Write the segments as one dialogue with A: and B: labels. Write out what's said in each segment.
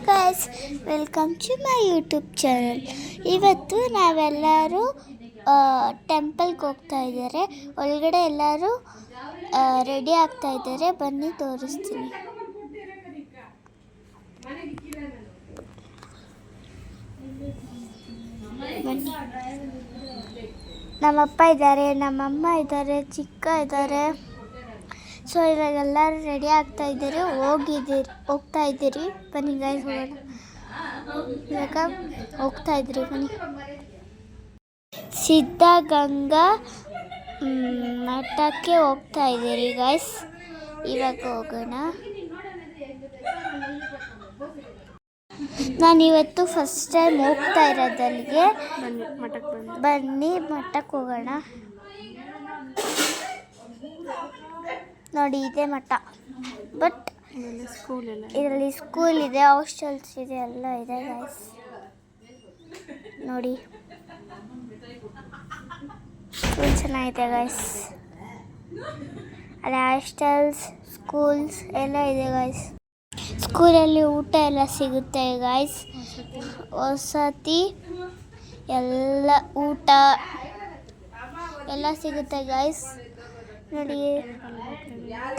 A: Guys, welcome to my YouTube channel. ಇವತ್ತು ನಾವೆಲ್ಲರೂ ಟೆಂಪಲ್ಗೆ ಹೋಗ್ತಾ ಇದ್ದಾರೆ. ಒಳಗಡೆ ಎಲ್ಲರೂ ರೆಡಿ ಆಗ್ತಾ ಇದ್ದಾರೆ. ಬನ್ನಿ ತೋರಿಸ್ತೀನಿ. ಬನ್ನಿ. ನಮ್ಮಪ್ಪ ಇದ್ದಾರೆ, ನಮ್ಮಮ್ಮ ಇದ್ದಾರೆ, ಚಿಕ್ಕ ಇದ್ದಾರೆ. ಸೊ ಇವಾಗ ಎಲ್ಲರೂ ರೆಡಿ ಆಗ್ತಾ ಇದ್ದೀರಿ, ಹೋಗ್ತಾ ಇದ್ದೀರಿ. ಬನ್ನಿ ಗೈಸ್ ಹೋಗೋಣ. ಇವಾಗ ಹೋಗ್ತಾ ಇದ್ದೀರಿ, ಬನ್ನಿ. ಸಿದ್ಧಗಂಗಾ ಮಠಕ್ಕೆ ಹೋಗ್ತಾ ಇದ್ದೀರಿ ಗೈಸ್. ಇವಾಗ ಹೋಗೋಣ. ನಾನಿವತ್ತು ಫಸ್ಟ್ ಟೈಮ್ ಹೋಗ್ತಾ ಇರೋದು ಅಲ್ಲಿಗೆ. ಬನ್ನಿ ಮಠಕ್ಕೆ ಹೋಗೋಣ. ನೋಡಿ ಇದೆ ಮಠ, ಬಟ್ ಇದರಲ್ಲಿ ಸ್ಕೂಲ್ ಇದೆ, ಹಾಸ್ಟೆಲ್ಸ್ ಇದೆ, ಎಲ್ಲ ಇದೆ ಗೈಸ್. ನೋಡಿ ಸ್ಕೂಲ್ ಚೆನ್ನಾಗಿದೆ ಗೈಸ್. ಅಲ್ಲಿ ಹಾಸ್ಟೆಲ್ಸ್, ಸ್ಕೂಲ್ಸ್ ಎಲ್ಲ ಇದೆ ಗೈಸ್. ಸ್ಕೂಲಲ್ಲಿ ಊಟ ಎಲ್ಲ ಸಿಗುತ್ತೆ ಗೈಸ್. ವಸತಿ ಎಲ್ಲ ಊಟ ಎಲ್ಲ ಸಿಗುತ್ತೆ ಗೈಸ್. ನೋಡಿ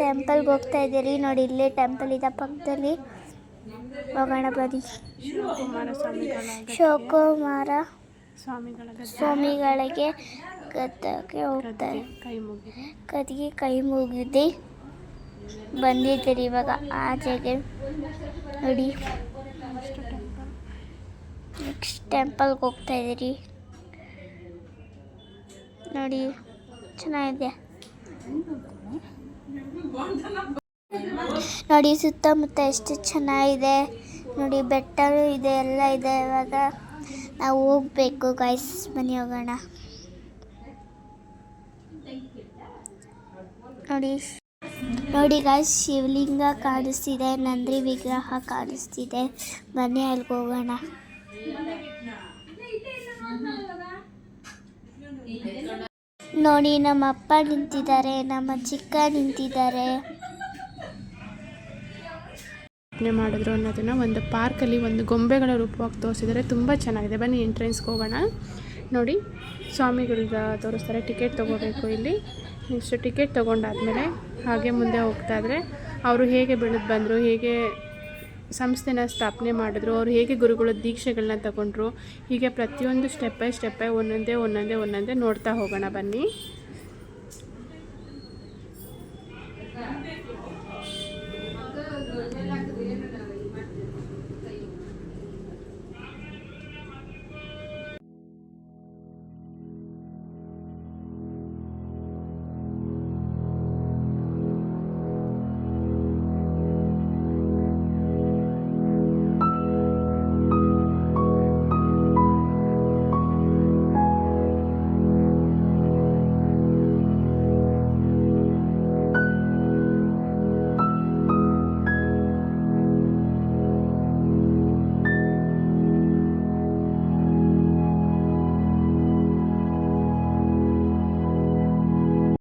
A: ಟೆಂಪಲ್ಗೆ ಹೋಗ್ತಾ ಇದ್ದೀರಿ. ನೋಡಿ ಇಲ್ಲೇ ಟೆಂಪಲ್ ಇದೆ ಪಕ್ಕದಲ್ಲಿ. ಹೋಗೋಣ ಬನ್ನಿ. ಶಿವಕುಮಾರ ಸ್ವಾಮಿಗಳಿಗೆ ಗದ್ದೆಗೆ ಹೋಗ್ತಾರೆ. ಗದಿಗೆ ಕೈ ಮುಗಿದು ಬಂದಿದ್ದೀರಿ ಇವಾಗ ಆಚೆಗೆ. ನೋಡಿ ನೆಕ್ಸ್ಟ್ ಟೆಂಪಲ್ಗೆ ಹೋಗ್ತಾ ಇದ್ದೀರಿ. ನೋಡಿ ಚೆನ್ನಾಗಿದೆ. ನೋಡಿ ಸುತ್ತಮುತ್ತ ಎಷ್ಟು ಚೆನ್ನಾಗಿದೆ. ನೋಡಿ ಬೆಟ್ಟನೂ ಇದೆ, ಎಲ್ಲ ಇದೆ. ಇವಾಗ ನಾವು ಹೋಗ್ಬೇಕು ಗೈಸ್. ಬನ್ನಿ ಹೋಗೋಣ. ನೋಡಿ ಗೈಸ್, ಶಿವಲಿಂಗ ಕಾಣಿಸ್ತಿದೆ, ನಂದಿ ವಿಗ್ರಹ ಕಾಣಿಸ್ತಿದೆ. ಬನ್ನಿ ಅಲ್ಲಿಗೆ ಹೋಗೋಣ. ನೋಡಿ ನಮ್ಮ ಅಪ್ಪ ನಿಂತಿದ್ದಾರೆ, ನಮ್ಮ ಚಿಕ್ಕ ನಿಂತಿದ್ದಾರೆ.
B: ಮಾಡಿದ್ರು ಅನ್ನೋದನ್ನು ಒಂದು ಪಾರ್ಕಲ್ಲಿ ಒಂದು ಗೊಂಬೆಗಳ ರೂಪವಾಗಿ ತೋರಿಸಿದ್ದಾರೆ. ತುಂಬ ಚೆನ್ನಾಗಿದೆ. ಬನ್ನಿ ಎಂಟ್ರೆನ್ಸ್ಗೆ ಹೋಗೋಣ. ನೋಡಿ ಸ್ವಾಮಿಗಳನ್ನ ತೋರಿಸ್ತಾರೆ. ಟಿಕೆಟ್ ತೊಗೋಬೇಕು ಇಲ್ಲಿ. ನೆಕ್ಸ್ಟ್ ಟಿಕೆಟ್ ತೊಗೊಂಡಾದ್ಮೇಲೆ ಹಾಗೆ ಮುಂದೆ ಹೋಗ್ತಾ ಇದ್ದರೆ ಅವರು ಹೇಗೆ ಬೆಳೆದು ಬಂದರು, ಹೇಗೆ ಸಂಸ್ಥೆನ ಸ್ಥಾಪನೆ ಮಾಡಿದ್ರು, ಅವರು ಹೇಗೆ ಗುರುಗಳ ದೀಕ್ಷೆಗಳನ್ನ ತಗೊಂಡ್ರು, ಹೀಗೆ ಪ್ರತಿಯೊಂದು ಸ್ಟೆಪ್ ಬೈ ಸ್ಟೆಪ್ಪೇ ಒಂದೊಂದೇ ನೋಡ್ತಾ ಹೋಗೋಣ ಬನ್ನಿ.